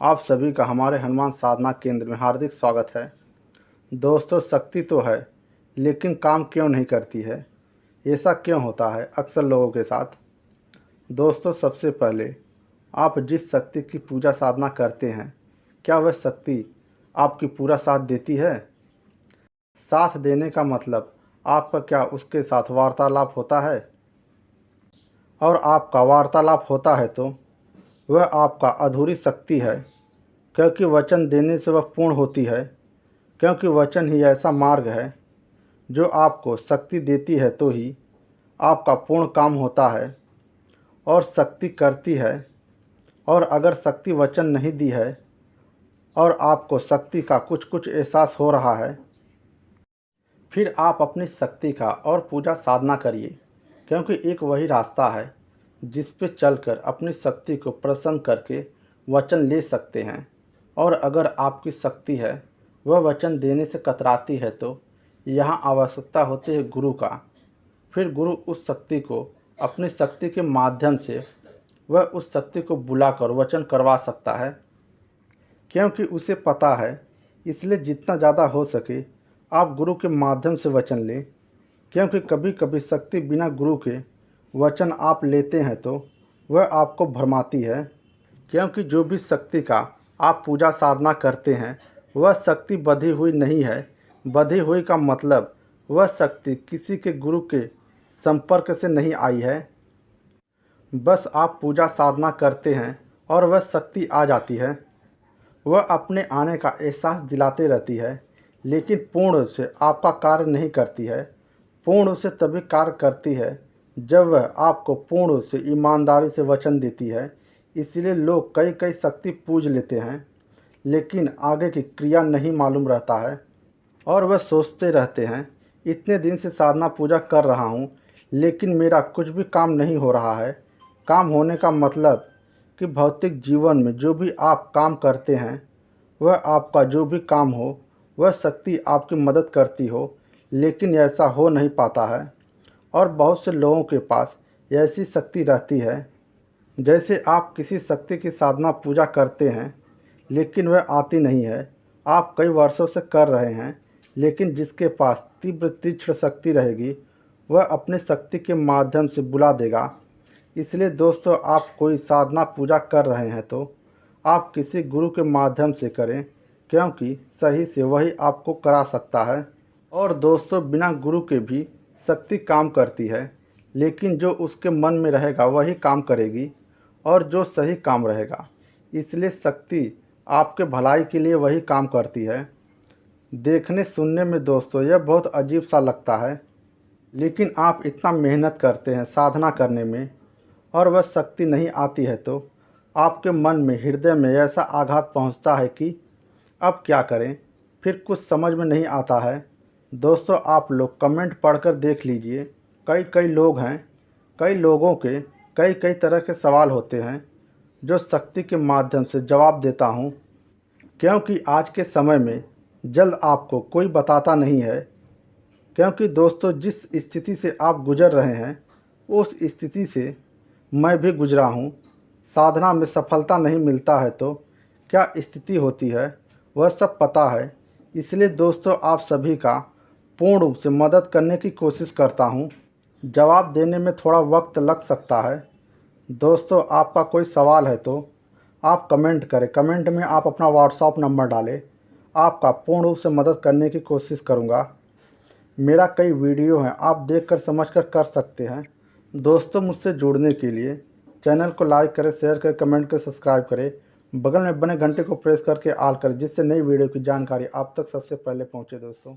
आप सभी का हमारे हनुमान साधना केंद्र में हार्दिक स्वागत है। दोस्तों, शक्ति तो है लेकिन काम क्यों नहीं करती है? ऐसा क्यों होता है अक्सर लोगों के साथ? दोस्तों, सबसे पहले आप जिस शक्ति की पूजा साधना करते हैं, क्या वह शक्ति आपकी पूरा साथ देती है? साथ देने का मतलब आपका क्या उसके साथ वार्तालाप होता है? और आपका वार्तालाप होता है तो वह आपका अधूरी शक्ति है, क्योंकि वचन देने से वह पूर्ण होती है। क्योंकि वचन ही ऐसा मार्ग है जो आपको शक्ति देती है, तो ही आपका पूर्ण काम होता है और शक्ति करती है। और अगर शक्ति वचन नहीं दी है और आपको शक्ति का कुछ कुछ एहसास हो रहा है, फिर आप अपनी शक्ति का और पूजा साधना करिए, क्योंकि एक वही रास्ता है जिस पे चलकर अपनी शक्ति को प्रसन्न करके वचन ले सकते हैं। और अगर आपकी शक्ति है वह वचन देने से कतराती है, तो यहाँ आवश्यकता होती है गुरु का। फिर गुरु उस शक्ति को अपनी शक्ति के माध्यम से वह उस शक्ति को बुलाकर वचन करवा सकता है, क्योंकि उसे पता है। इसलिए जितना ज़्यादा हो सके आप गुरु के माध्यम से वचन लें, क्योंकि कभी कभी शक्ति बिना गुरु के वचन आप लेते हैं तो वह आपको भरमाती है। क्योंकि जो भी शक्ति का आप पूजा साधना करते हैं वह शक्ति बधी हुई नहीं है। बधी हुई का मतलब वह शक्ति किसी के गुरु के संपर्क से नहीं आई है। बस आप पूजा साधना करते हैं और वह शक्ति आ जाती है। वह अपने आने का एहसास दिलाते रहती है, लेकिन पूर्ण से आपका कार्य नहीं करती है। पूर्ण से तभी कार्य करती है जब वह आपको पूर्ण से ईमानदारी से वचन देती है। इसलिए लोग कई कई शक्ति पूज लेते हैं, लेकिन आगे की क्रिया नहीं मालूम रहता है और वह सोचते रहते हैं, इतने दिन से साधना पूजा कर रहा हूँ लेकिन मेरा कुछ भी काम नहीं हो रहा है। काम होने का मतलब कि भौतिक जीवन में जो भी आप काम करते हैं, वह आपका जो भी काम हो वह शक्ति आपकी मदद करती हो, लेकिन ऐसा हो नहीं पाता है। और बहुत से लोगों के पास ऐसी शक्ति रहती है, जैसे आप किसी शक्ति की साधना पूजा करते हैं लेकिन वह आती नहीं है। आप कई वर्षों से कर रहे हैं, लेकिन जिसके पास तीव्र तीक्ष्ण शक्ति रहेगी वह अपनी शक्ति के माध्यम से बुला देगा। इसलिए दोस्तों, आप कोई साधना पूजा कर रहे हैं तो आप किसी गुरु के माध्यम से करें, क्योंकि सही से वही आपको करा सकता है। और दोस्तों, बिना गुरु के भी शक्ति काम करती है, लेकिन जो उसके मन में रहेगा वही काम करेगी और जो सही काम रहेगा। इसलिए शक्ति आपके भलाई के लिए वही काम करती है। देखने सुनने में दोस्तों यह बहुत अजीब सा लगता है, लेकिन आप इतना मेहनत करते हैं साधना करने में और वह शक्ति नहीं आती है, तो आपके मन में हृदय में ऐसा आघात पहुंचता है कि अब क्या करें, फिर कुछ समझ में नहीं आता है। दोस्तों, आप लोग कमेंट पढ़कर देख लीजिए। कई लोग हैं, कई लोगों के कई तरह के सवाल होते हैं जो शक्ति के माध्यम से जवाब देता हूं, क्योंकि आज के समय में जल्द आपको कोई बताता नहीं है। क्योंकि दोस्तों, जिस स्थिति से आप गुजर रहे हैं उस स्थिति से मैं भी गुजरा हूं। साधना में सफलता नहीं मिलता है तो क्या स्थिति होती है वह सब पता है। इसलिए दोस्तों, आप सभी का पूर्ण रूप से मदद करने की कोशिश करता हूं। जवाब देने में थोड़ा वक्त लग सकता है। दोस्तों, आपका कोई सवाल है तो आप कमेंट करें। कमेंट में आप अपना व्हाट्सएप नंबर डालें। आपका पूर्ण रूप से मदद करने की कोशिश करूंगा। मेरा कई वीडियो हैं, आप देखकर समझकर कर सकते हैं। दोस्तों, मुझसे जुड़ने के लिए चैनल को लाइक करें, शेयर करें, कमेंट करें, सब्सक्राइब करें। बगल में बने घंटे को प्रेस करके ऑल करें, जिससे नई वीडियो की जानकारी आप तक सबसे पहले पहुँचे। दोस्तों।